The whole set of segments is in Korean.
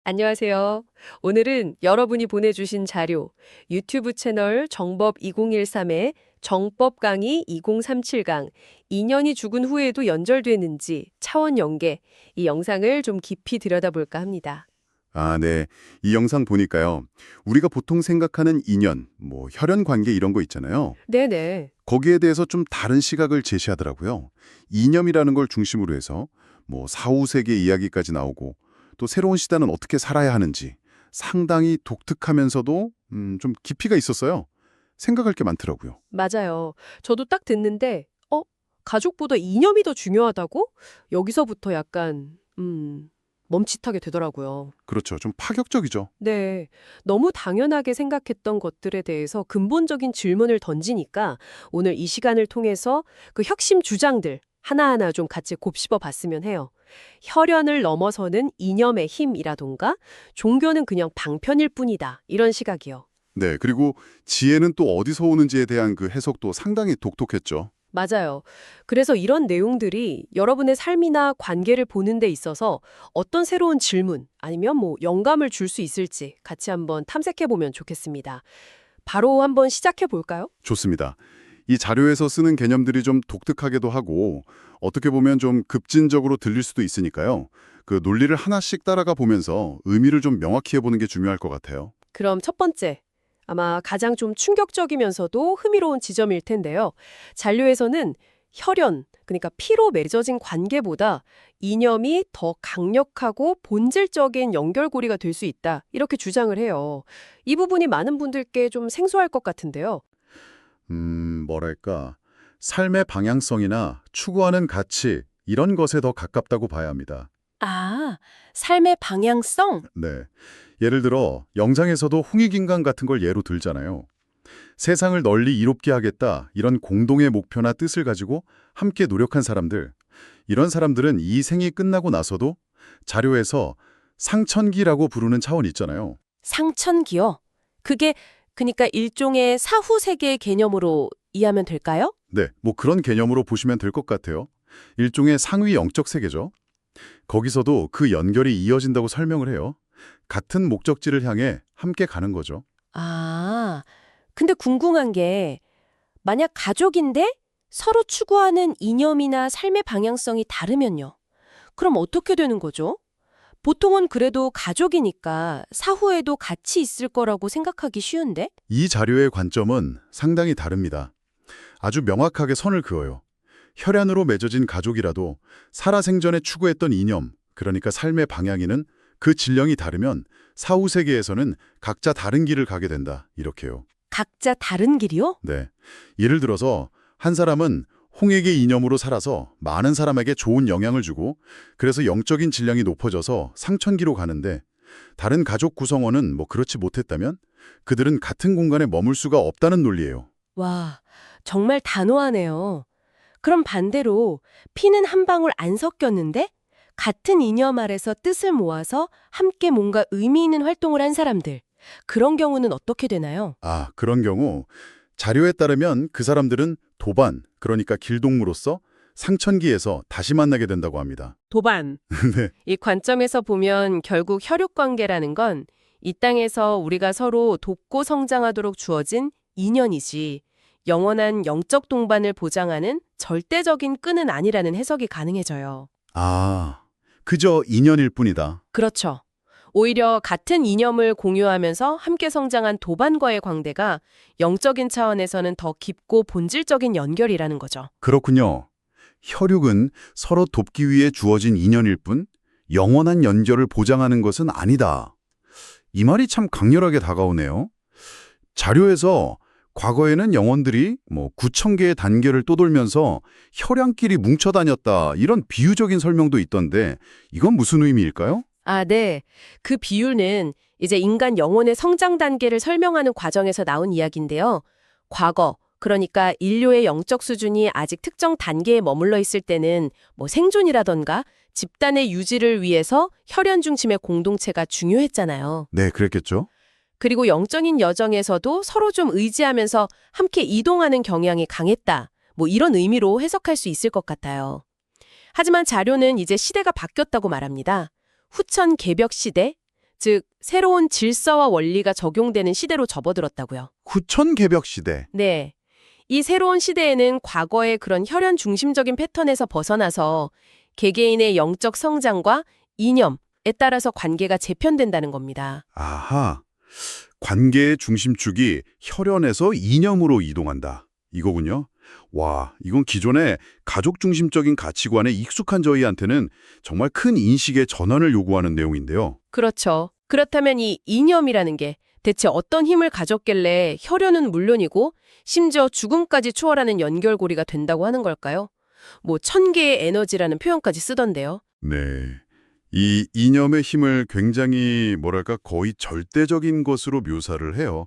안녕하세요. 오늘은 여러분이 보내주신 자료, 유튜브 채널 정법 2013의 정법 강의 2037강, 인연이 죽은 후에도 연결되는지 차원 연계, 이 영상을 좀 깊이 들여다볼까 합니다. 아, 네. 이 영상 보니까요. 우리가 보통 생각하는 인연, 혈연 관계 이런 거 있잖아요. 네네. 거기에 대해서 좀 다른 시각을 제시하더라고요. 이념이라는 걸 중심으로 해서 사후 세계 이야기까지 나오고 또 새로운 시대는 어떻게 살아야 하는지 상당히 독특하면서도 좀 깊이가 있었어요. 생각할 게 많더라고요. 맞아요. 저도 딱 듣는데, 가족보다 이념이 더 중요하다고? 여기서부터 약간, 멈칫하게 되더라고요. 그렇죠. 좀 파격적이죠. 네. 너무 당연하게 생각했던 것들에 대해서 근본적인 질문을 던지니까 오늘 이 시간을 통해서 그 혁신 주장들 하나하나 좀 같이 곱씹어 봤으면 해요. 혈연을 넘어서는 이념의 힘이라던가 종교는 그냥 방편일 뿐이다. 이런 시각이요. 네. 그리고 지혜는 또 어디서 오는지에 대한 그 해석도 상당히 독특했죠. 맞아요. 그래서 이런 내용들이 여러분의 삶이나 관계를 보는 데 있어서 어떤 새로운 질문 아니면 영감을 줄 수 있을지 같이 한번 탐색해 보면 좋겠습니다. 바로 한번 시작해 볼까요? 좋습니다. 이 자료에서 쓰는 개념들이 좀 독특하기도 하고 어떻게 보면 좀 급진적으로 들릴 수도 있으니까요. 그 논리를 하나씩 따라가 보면서 의미를 좀 명확히 해보는 게 중요할 것 같아요. 그럼 첫 번째, 아마 가장 좀 충격적이면서도 흥미로운 지점일 텐데요. 잔료에서는 혈연, 그러니까 피로 맺어진 관계보다 이념이 더 강력하고 본질적인 연결고리가 될 수 있다. 이렇게 주장을 해요. 이 부분이 많은 분들께 좀 생소할 것 같은데요. 뭐랄까. 삶의 방향성이나 추구하는 가치, 이런 것에 더 가깝다고 봐야 합니다. 아, 삶의 방향성? 네. 예를 들어 영상에서도 홍익인간 같은 걸 예로 들잖아요. 세상을 널리 이롭게 하겠다, 이런 공동의 목표나 뜻을 가지고 함께 노력한 사람들. 이런 사람들은 이 생이 끝나고 나서도 자료에서 상천기라고 부르는 차원이 있잖아요. 상천기요? 그게 그러니까 일종의 사후 세계의 개념으로 이해하면 될까요? 네, 그런 개념으로 보시면 될 것 같아요. 일종의 상위 영적 세계죠. 거기서도 그 연결이 이어진다고 설명을 해요. 같은 목적지를 향해 함께 가는 거죠. 아, 근데 궁금한 게 만약 가족인데 서로 추구하는 이념이나 삶의 방향성이 다르면요. 그럼 어떻게 되는 거죠? 보통은 그래도 가족이니까 사후에도 같이 있을 거라고 생각하기 쉬운데? 이 자료의 관점은 상당히 다릅니다. 아주 명확하게 선을 그어요. 혈연으로 맺어진 가족이라도 살아생전에 추구했던 이념, 그러니까 삶의 방향이는 그 질령이 다르면 사후 세계에서는 각자 다른 길을 가게 된다. 이렇게요. 각자 다른 길이요? 네. 예를 들어서 한 사람은 홍익의 이념으로 살아서 많은 사람에게 좋은 영향을 주고 그래서 영적인 질량이 높아져서 상천기로 가는데 다른 가족 구성원은 그렇지 못했다면 그들은 같은 공간에 머물 수가 없다는 논리예요. 와, 정말 단호하네요. 그럼 반대로 피는 한 방울 안 섞였는데 같은 이념 아래서 뜻을 모아서 함께 뭔가 의미 있는 활동을 한 사람들. 그런 경우는 어떻게 되나요? 아, 그런 경우 자료에 따르면 그 사람들은 도반, 그러니까 길동무로서 상천기에서 다시 만나게 된다고 합니다. 도반. 네. 이 관점에서 보면 결국 혈육 관계라는 건 이 땅에서 우리가 서로 돕고 성장하도록 주어진 인연이지 영원한 영적 동반을 보장하는 절대적인 끈은 아니라는 해석이 가능해져요. 아, 그저 인연일 뿐이다. 그렇죠. 오히려 같은 이념을 공유하면서 함께 성장한 도반과의 관계가 영적인 차원에서는 더 깊고 본질적인 연결이라는 거죠. 그렇군요. 혈육은 서로 돕기 위해 주어진 인연일 뿐 영원한 연결을 보장하는 것은 아니다. 이 말이 참 강렬하게 다가오네요. 자료에서 과거에는 영혼들이 9천 개의 단계를 떠돌면서 혈양끼리 뭉쳐 다녔다, 이런 비유적인 설명도 있던데 이건 무슨 의미일까요? 아, 네. 그 비유는 이제 인간 영혼의 성장 단계를 설명하는 과정에서 나온 이야기인데요. 과거, 그러니까 인류의 영적 수준이 아직 특정 단계에 머물러 있을 때는 생존이라던가 집단의 유지를 위해서 혈연 중심의 공동체가 중요했잖아요. 네, 그랬겠죠. 그리고 영적인 여정에서도 서로 좀 의지하면서 함께 이동하는 경향이 강했다. 이런 의미로 해석할 수 있을 것 같아요. 하지만 자료는 이제 시대가 바뀌었다고 말합니다. 후천 개벽 시대, 즉 새로운 질서와 원리가 적용되는 시대로 접어들었다고요. 후천 개벽 시대. 네. 이 새로운 시대에는 과거의 그런 혈연 중심적인 패턴에서 벗어나서 개개인의 영적 성장과 이념에 따라서 관계가 재편된다는 겁니다. 아하. 관계의 중심축이 혈연에서 이념으로 이동한다. 이거군요. 와, 이건 기존의 가족 중심적인 가치관에 익숙한 저희한테는 정말 큰 인식의 전환을 요구하는 내용인데요. 그렇죠. 그렇다면 이 이념이라는 게 대체 어떤 힘을 가졌길래 혈연은 물론이고 심지어 죽음까지 추월하는 연결고리가 된다고 하는 걸까요? 뭐 천개의 에너지라는 표현까지 쓰던데요. 네. 이 이념의 힘을 굉장히 거의 절대적인 것으로 묘사를 해요.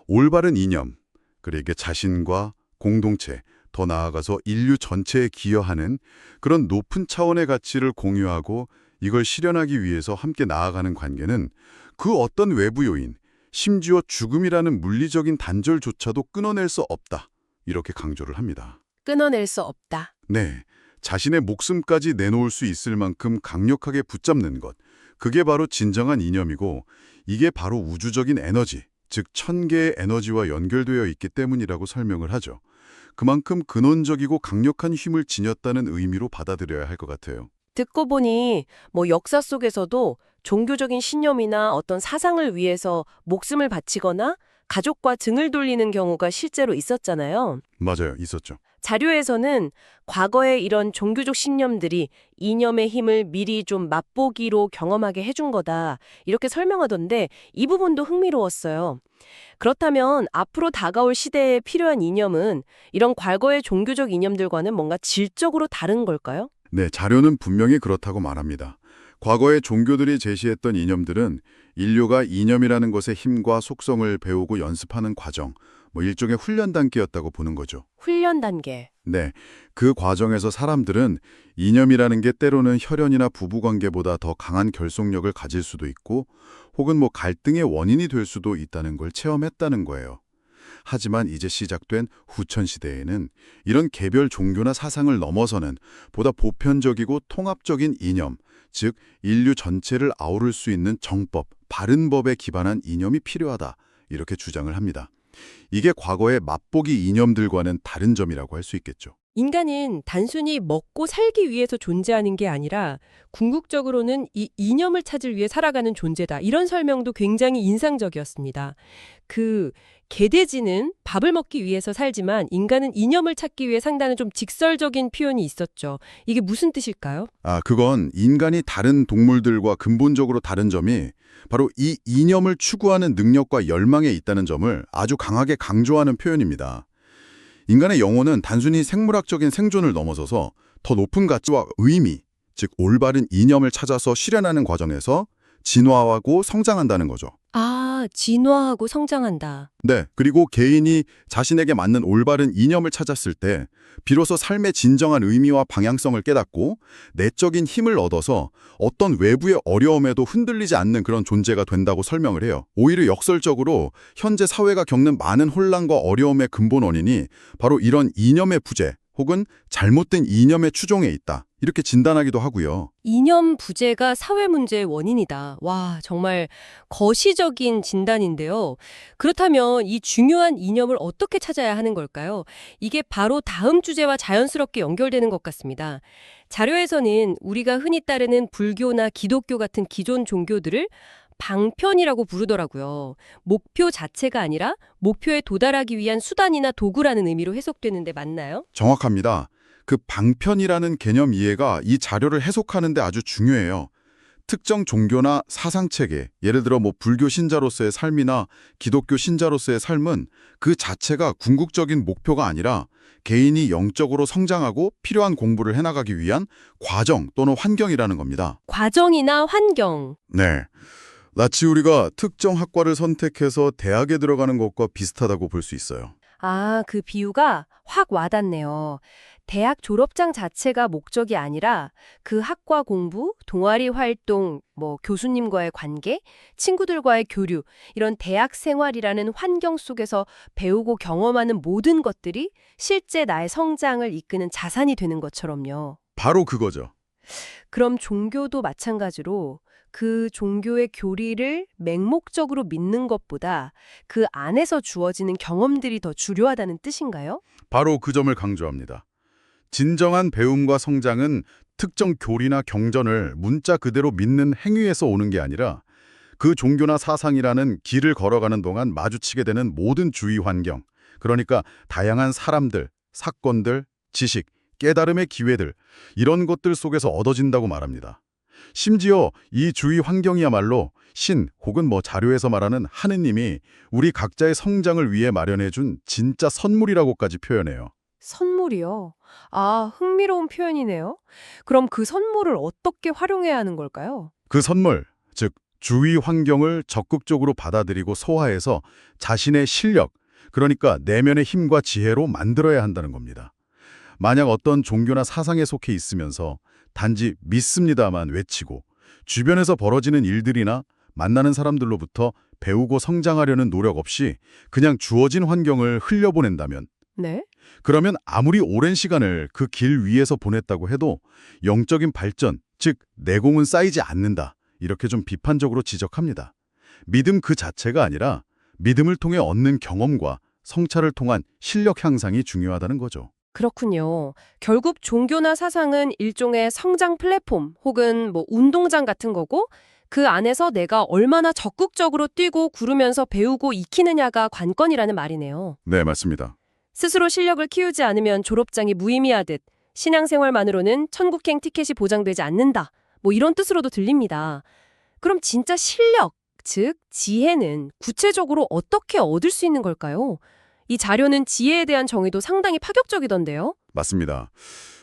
올바른 이념, 그리고 이게 자신과 공동체, 더 나아가서 인류 전체에 기여하는 그런 높은 차원의 가치를 공유하고 이걸 실현하기 위해서 함께 나아가는 관계는 그 어떤 외부 요인, 심지어 죽음이라는 물리적인 단절조차도 끊어낼 수 없다. 이렇게 강조를 합니다. 끊어낼 수 없다. 네, 자신의 목숨까지 내놓을 수 있을 만큼 강력하게 붙잡는 것. 그게 바로 진정한 이념이고 이게 바로 우주적인 에너지, 즉 천개의 에너지와 연결되어 있기 때문이라고 설명을 하죠. 그만큼 근원적이고 강력한 힘을 지녔다는 의미로 받아들여야 할 것 같아요. 듣고 보니 뭐 역사 속에서도 종교적인 신념이나 어떤 사상을 위해서 목숨을 바치거나 가족과 등을 돌리는 경우가 실제로 있었잖아요. 맞아요, 있었죠. 자료에서는 과거의 이런 종교적 신념들이 이념의 힘을 미리 좀 맛보기로 경험하게 해준 거다. 이렇게 설명하던데 이 부분도 흥미로웠어요. 그렇다면 앞으로 다가올 시대에 필요한 이념은 이런 과거의 종교적 이념들과는 뭔가 질적으로 다른 걸까요? 네, 자료는 분명히 그렇다고 말합니다. 과거의 종교들이 제시했던 이념들은 인류가 이념이라는 것의 힘과 속성을 배우고 연습하는 과정, 일종의 훈련 단계였다고 보는 거죠. 훈련 단계. 네, 그 과정에서 사람들은 이념이라는 게 때로는 혈연이나 부부관계보다 더 강한 결속력을 가질 수도 있고 혹은 갈등의 원인이 될 수도 있다는 걸 체험했다는 거예요. 하지만 이제 시작된 후천시대에는 이런 개별 종교나 사상을 넘어서는 보다 보편적이고 통합적인 이념, 즉 인류 전체를 아우를 수 있는 정법, 바른 법에 기반한 이념이 필요하다. 이렇게 주장을 합니다. 이게 과거의 맛보기 이념들과는 다른 점이라고 할 수 있겠죠. 인간은 단순히 먹고 살기 위해서 존재하는 게 아니라 궁극적으로는 이 이념을 찾을 위해 살아가는 존재다. 이런 설명도 굉장히 인상적이었습니다. 개돼지는 밥을 먹기 위해서 살지만 인간은 이념을 찾기 위해 산다는 좀 직설적인 표현이 있었죠. 이게 무슨 뜻일까요? 그건 인간이 다른 동물들과 근본적으로 다른 점이 바로 이 이념을 추구하는 능력과 열망에 있다는 점을 아주 강하게 강조하는 표현입니다. 인간의 영혼은 단순히 생물학적인 생존을 넘어서서 더 높은 가치와 의미, 즉 올바른 이념을 찾아서 실현하는 과정에서 진화하고 성장한다는 거죠. 진화하고 성장한다. 네, 그리고 개인이 자신에게 맞는 올바른 이념을 찾았을 때 비로소 삶의 진정한 의미와 방향성을 깨닫고 내적인 힘을 얻어서 어떤 외부의 어려움에도 흔들리지 않는 그런 존재가 된다고 설명을 해요. 오히려 역설적으로 현재 사회가 겪는 많은 혼란과 어려움의 근본 원인이 바로 이런 이념의 부재 혹은 잘못된 이념의 추종에 있다. 이렇게 진단하기도 하고요. 이념 부재가 사회 문제의 원인이다. 와, 정말 거시적인 진단인데요. 그렇다면 이 중요한 이념을 어떻게 찾아야 하는 걸까요? 이게 바로 다음 주제와 자연스럽게 연결되는 것 같습니다. 자료에서는 우리가 흔히 따르는 불교나 기독교 같은 기존 종교들을 방편이라고 부르더라고요. 목표 자체가 아니라 목표에 도달하기 위한 수단이나 도구라는 의미로 해석되는데 맞나요? 정확합니다. 그 방편이라는 개념 이해가 이 자료를 해석하는 데 아주 중요해요. 특정 종교나 사상체계, 예를 들어 불교 신자로서의 삶이나 기독교 신자로서의 삶은 그 자체가 궁극적인 목표가 아니라 개인이 영적으로 성장하고 필요한 공부를 해나가기 위한 과정 또는 환경이라는 겁니다. 과정이나 환경. 네. 마치 우리가 특정 학과를 선택해서 대학에 들어가는 것과 비슷하다고 볼 수 있어요. 그 비유가 확 와닿네요. 대학 졸업장 자체가 목적이 아니라 그 학과 공부, 동아리 활동, 교수님과의 관계, 친구들과의 교류, 이런 대학 생활이라는 환경 속에서 배우고 경험하는 모든 것들이 실제 나의 성장을 이끄는 자산이 되는 것처럼요. 바로 그거죠. 그럼 종교도 마찬가지로 그 종교의 교리를 맹목적으로 믿는 것보다 그 안에서 주어지는 경험들이 더 중요하다는 뜻인가요? 바로 그 점을 강조합니다. 진정한 배움과 성장은 특정 교리나 경전을 문자 그대로 믿는 행위에서 오는 게 아니라 그 종교나 사상이라는 길을 걸어가는 동안 마주치게 되는 모든 주위 환경, 그러니까 다양한 사람들, 사건들, 지식, 깨달음의 기회들, 이런 것들 속에서 얻어진다고 말합니다. 심지어 이 주위 환경이야말로 신 혹은 자료에서 말하는 하느님이 우리 각자의 성장을 위해 마련해준 진짜 선물이라고까지 표현해요. 선물이요? 아, 흥미로운 표현이네요. 그럼 그 선물을 어떻게 활용해야 하는 걸까요? 그 선물, 즉 주위 환경을 적극적으로 받아들이고 소화해서 자신의 실력, 그러니까 내면의 힘과 지혜로 만들어야 한다는 겁니다. 만약 어떤 종교나 사상에 속해 있으면서 단지 믿습니다만 외치고 주변에서 벌어지는 일들이나 만나는 사람들로부터 배우고 성장하려는 노력 없이 그냥 주어진 환경을 흘려보낸다면, 네? 그러면 아무리 오랜 시간을 그 길 위에서 보냈다고 해도 영적인 발전, 즉 내공은 쌓이지 않는다. 이렇게 좀 비판적으로 지적합니다. 믿음 그 자체가 아니라 믿음을 통해 얻는 경험과 성찰을 통한 실력 향상이 중요하다는 거죠. 그렇군요. 결국 종교나 사상은 일종의 성장 플랫폼 혹은 운동장 같은 거고 그 안에서 내가 얼마나 적극적으로 뛰고 구르면서 배우고 익히느냐가 관건이라는 말이네요. 네, 맞습니다. 스스로 실력을 키우지 않으면 졸업장이 무의미하듯 신앙생활만으로는 천국행 티켓이 보장되지 않는다. 이런 뜻으로도 들립니다. 그럼 진짜 실력, 즉 지혜는 구체적으로 어떻게 얻을 수 있는 걸까요? 이 자료는 지혜에 대한 정의도 상당히 파격적이던데요. 맞습니다.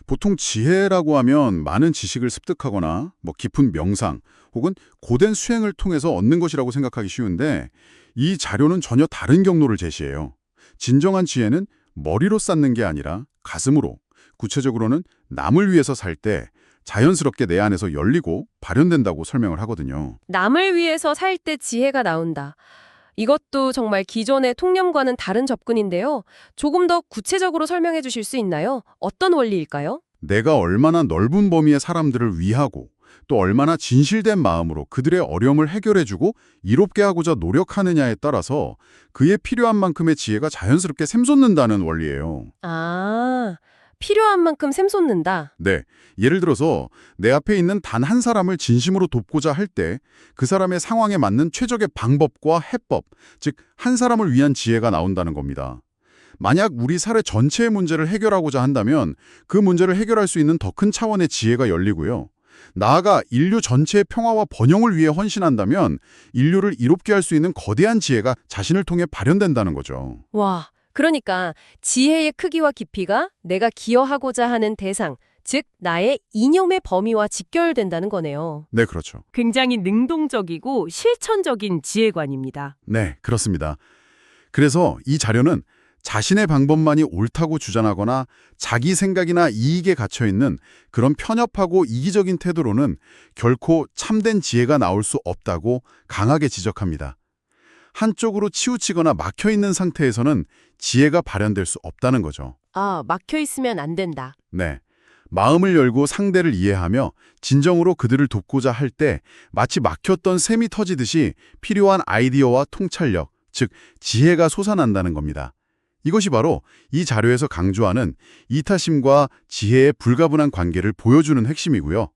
보통 지혜라고 하면 많은 지식을 습득하거나 깊은 명상 혹은 고된 수행을 통해서 얻는 것이라고 생각하기 쉬운데 이 자료는 전혀 다른 경로를 제시해요. 진정한 지혜는 머리로 쌓는 게 아니라 가슴으로, 구체적으로는 남을 위해서 살 때 자연스럽게 내 안에서 열리고 발현된다고 설명을 하거든요. 남을 위해서 살 때 지혜가 나온다. 이것도 정말 기존의 통념과는 다른 접근인데요. 조금 더 구체적으로 설명해 주실 수 있나요? 어떤 원리일까요? 내가 얼마나 넓은 범위의 사람들을 위하고 또 얼마나 진실된 마음으로 그들의 어려움을 해결해주고 이롭게 하고자 노력하느냐에 따라서 그에 필요한 만큼의 지혜가 자연스럽게 샘솟는다는 원리예요. 아, 필요한 만큼 샘솟는다. 네, 예를 들어서 내 앞에 있는 단 한 사람을 진심으로 돕고자 할 때 그 사람의 상황에 맞는 최적의 방법과 해법, 즉 한 사람을 위한 지혜가 나온다는 겁니다. 만약 우리 사회 전체의 문제를 해결하고자 한다면 그 문제를 해결할 수 있는 더 큰 차원의 지혜가 열리고요. 나아가 인류 전체의 평화와 번영을 위해 헌신한다면 인류를 이롭게 할 수 있는 거대한 지혜가 자신을 통해 발현된다는 거죠. 와, 그러니까 지혜의 크기와 깊이가 내가 기여하고자 하는 대상, 즉 나의 이념의 범위와 직결된다는 거네요. 네, 그렇죠. 굉장히 능동적이고 실천적인 지혜관입니다. 네, 그렇습니다. 그래서 이 자료는 자신의 방법만이 옳다고 주장하거나 자기 생각이나 이익에 갇혀있는 그런 편협하고 이기적인 태도로는 결코 참된 지혜가 나올 수 없다고 강하게 지적합니다. 한쪽으로 치우치거나 막혀있는 상태에서는 지혜가 발현될 수 없다는 거죠. 아, 막혀 있으면 안 된다. 네. 마음을 열고 상대를 이해하며 진정으로 그들을 돕고자 할 때 마치 막혔던 샘이 터지듯이 필요한 아이디어와 통찰력, 즉 지혜가 솟아난다는 겁니다. 이것이 바로 이 자료에서 강조하는 이타심과 지혜의 불가분한 관계를 보여주는 핵심이고요.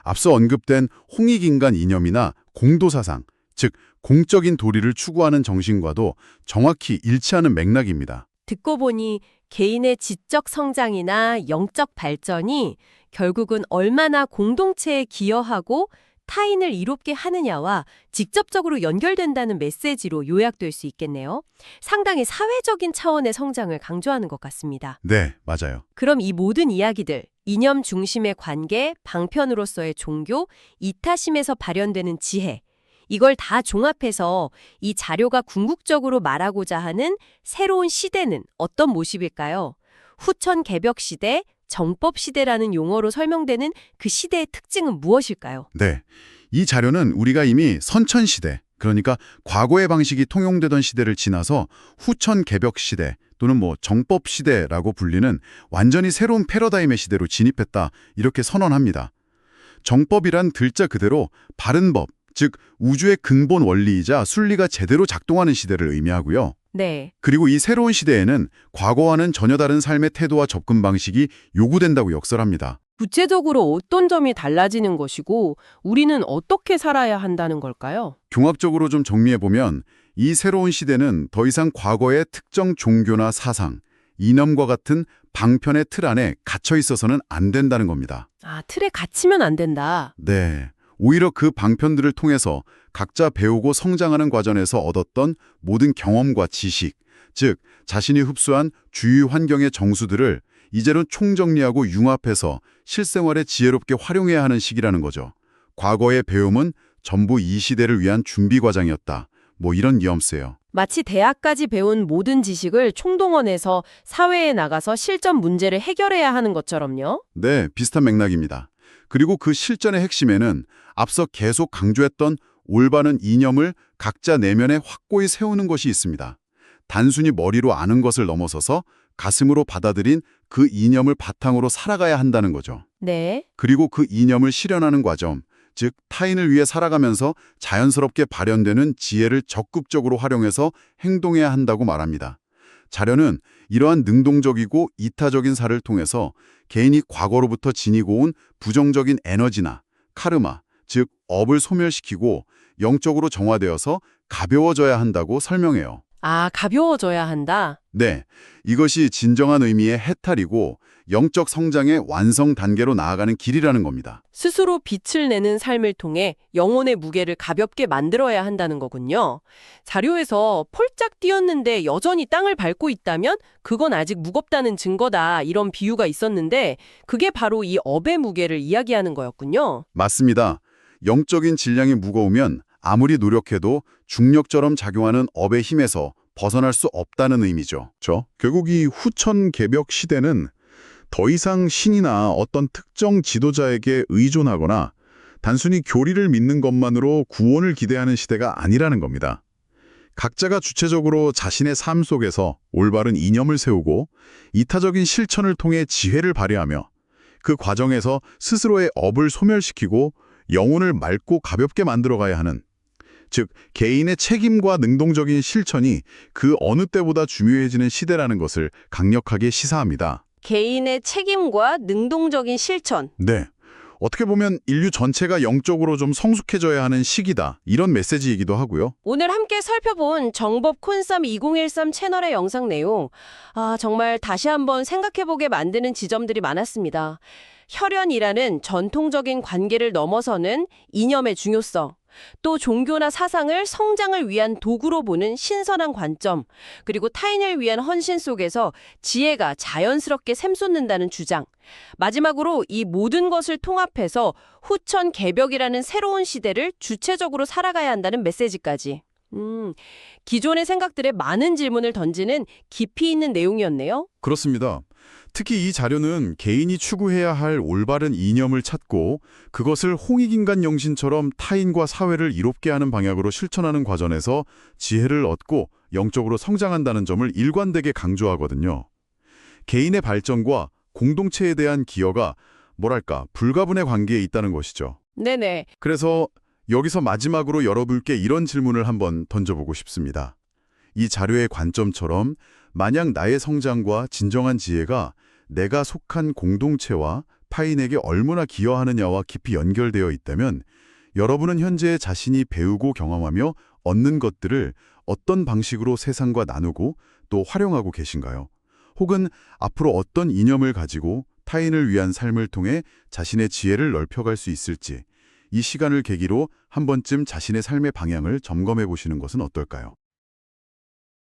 앞서 언급된 홍익인간 이념이나 공도사상, 즉 공적인 도리를 추구하는 정신과도 정확히 일치하는 맥락입니다. 듣고 보니 개인의 지적 성장이나 영적 발전이 결국은 얼마나 공동체에 기여하고 타인을 이롭게 하느냐와 직접적으로 연결된다는 메시지로 요약될 수 있겠네요. 상당히 사회적인 차원의 성장을 강조하는 것 같습니다. 네, 맞아요. 그럼 이 모든 이야기들, 이념 중심의 관계, 방편으로서의 종교, 이타심에서 발현되는 지혜, 이걸 다 종합해서 이 자료가 궁극적으로 말하고자 하는 새로운 시대는 어떤 모습일까요? 후천 개벽 시대, 정법 시대라는 용어로 설명되는 그 시대의 특징은 무엇일까요? 네, 이 자료는 우리가 이미 선천시대, 그러니까 과거의 방식이 통용되던 시대를 지나서 후천 개벽 시대 또는 정법 시대라고 불리는 완전히 새로운 패러다임의 시대로 진입했다, 이렇게 선언합니다. 정법이란 글자 그대로 바른 법, 즉 우주의 근본 원리이자 순리가 제대로 작동하는 시대를 의미하고요. 네. 그리고 이 새로운 시대에는 과거와는 전혀 다른 삶의 태도와 접근 방식이 요구된다고 역설합니다. 구체적으로 어떤 점이 달라지는 것이고 우리는 어떻게 살아야 한다는 걸까요? 종합적으로 좀 정리해보면 이 새로운 시대는 더 이상 과거의 특정 종교나 사상, 이념과 같은 방편의 틀 안에 갇혀 있어서는 안 된다는 겁니다. 아, 틀에 갇히면 안 된다. 네. 오히려 그 방편들을 통해서 각자 배우고 성장하는 과정에서 얻었던 모든 경험과 지식, 즉 자신이 흡수한 주위 환경의 정수들을 이제는 총정리하고 융합해서 실생활에 지혜롭게 활용해야 하는 시기라는 거죠. 과거의 배움은 전부 이 시대를 위한 준비 과정이었다. 뭐 이런 뉘앙스예요. 마치 대학까지 배운 모든 지식을 총동원해서 사회에 나가서 실전 문제를 해결해야 하는 것처럼요. 네, 비슷한 맥락입니다. 그리고 그 실전의 핵심에는 앞서 계속 강조했던 올바른 이념을 각자 내면에 확고히 세우는 것이 있습니다. 단순히 머리로 아는 것을 넘어서서 가슴으로 받아들인 그 이념을 바탕으로 살아가야 한다는 거죠. 네. 그리고 그 이념을 실현하는 과정, 즉 타인을 위해 살아가면서 자연스럽게 발현되는 지혜를 적극적으로 활용해서 행동해야 한다고 말합니다. 자료는 이러한 능동적이고 이타적인 사를 통해서 개인이 과거로부터 지니고 온 부정적인 에너지나 카르마, 즉 업을 소멸시키고 영적으로 정화되어서 가벼워져야 한다고 설명해요. 아, 가벼워져야 한다. 네, 이것이 진정한 의미의 해탈이고 영적 성장의 완성 단계로 나아가는 길이라는 겁니다. 스스로 빛을 내는 삶을 통해 영혼의 무게를 가볍게 만들어야 한다는 거군요. 자료에서 폴짝 뛰었는데 여전히 땅을 밟고 있다면 그건 아직 무겁다는 증거다, 이런 비유가 있었는데 그게 바로 이 업의 무게를 이야기하는 거였군요. 맞습니다. 영적인 질량이 무거우면 아무리 노력해도 중력처럼 작용하는 업의 힘에서 벗어날 수 없다는 의미죠. 결국 이 후천 개벽 시대는 더 이상 신이나 어떤 특정 지도자에게 의존하거나 단순히 교리를 믿는 것만으로 구원을 기대하는 시대가 아니라는 겁니다. 각자가 주체적으로 자신의 삶 속에서 올바른 이념을 세우고 이타적인 실천을 통해 지혜를 발휘하며 그 과정에서 스스로의 업을 소멸시키고 영혼을 맑고 가볍게 만들어가야 하는, 즉 개인의 책임과 능동적인 실천이 그 어느 때보다 중요해지는 시대라는 것을 강력하게 시사합니다. 개인의 책임과 능동적인 실천. 네, 어떻게 보면 인류 전체가 영적으로 좀 성숙해져야 하는 시기다, 이런 메시지이기도 하고요. 오늘 함께 살펴본 정법 콘쌈 2013 채널의 영상 내용, 정말 다시 한번 생각해보게 만드는 지점들이 많았습니다. 혈연이라는 전통적인 관계를 넘어서는 이념의 중요성, 또 종교나 사상을 성장을 위한 도구로 보는 신선한 관점, 그리고 타인을 위한 헌신 속에서 지혜가 자연스럽게 샘솟는다는 주장, 마지막으로 이 모든 것을 통합해서 후천 개벽이라는 새로운 시대를 주체적으로 살아가야 한다는 메시지까지. 기존의 생각들에 많은 질문을 던지는 깊이 있는 내용이었네요. 그렇습니다. 특히 이 자료는 개인이 추구해야 할 올바른 이념을 찾고 그것을 홍익인간 영신처럼 타인과 사회를 이롭게 하는 방향으로 실천하는 과정에서 지혜를 얻고 영적으로 성장한다는 점을 일관되게 강조하거든요. 개인의 발전과 공동체에 대한 기여가 불가분의 관계에 있다는 것이죠. 네네. 그래서 여기서 마지막으로 여러분께 이런 질문을 한번 던져보고 싶습니다. 이 자료의 관점처럼 만약 나의 성장과 진정한 지혜가 내가 속한 공동체와 타인에게 얼마나 기여하느냐와 깊이 연결되어 있다면 여러분은 현재 자신이 배우고 경험하며 얻는 것들을 어떤 방식으로 세상과 나누고 또 활용하고 계신가요? 혹은 앞으로 어떤 이념을 가지고 타인을 위한 삶을 통해 자신의 지혜를 넓혀갈 수 있을지 이 시간을 계기로 한 번쯤 자신의 삶의 방향을 점검해 보시는 것은 어떨까요?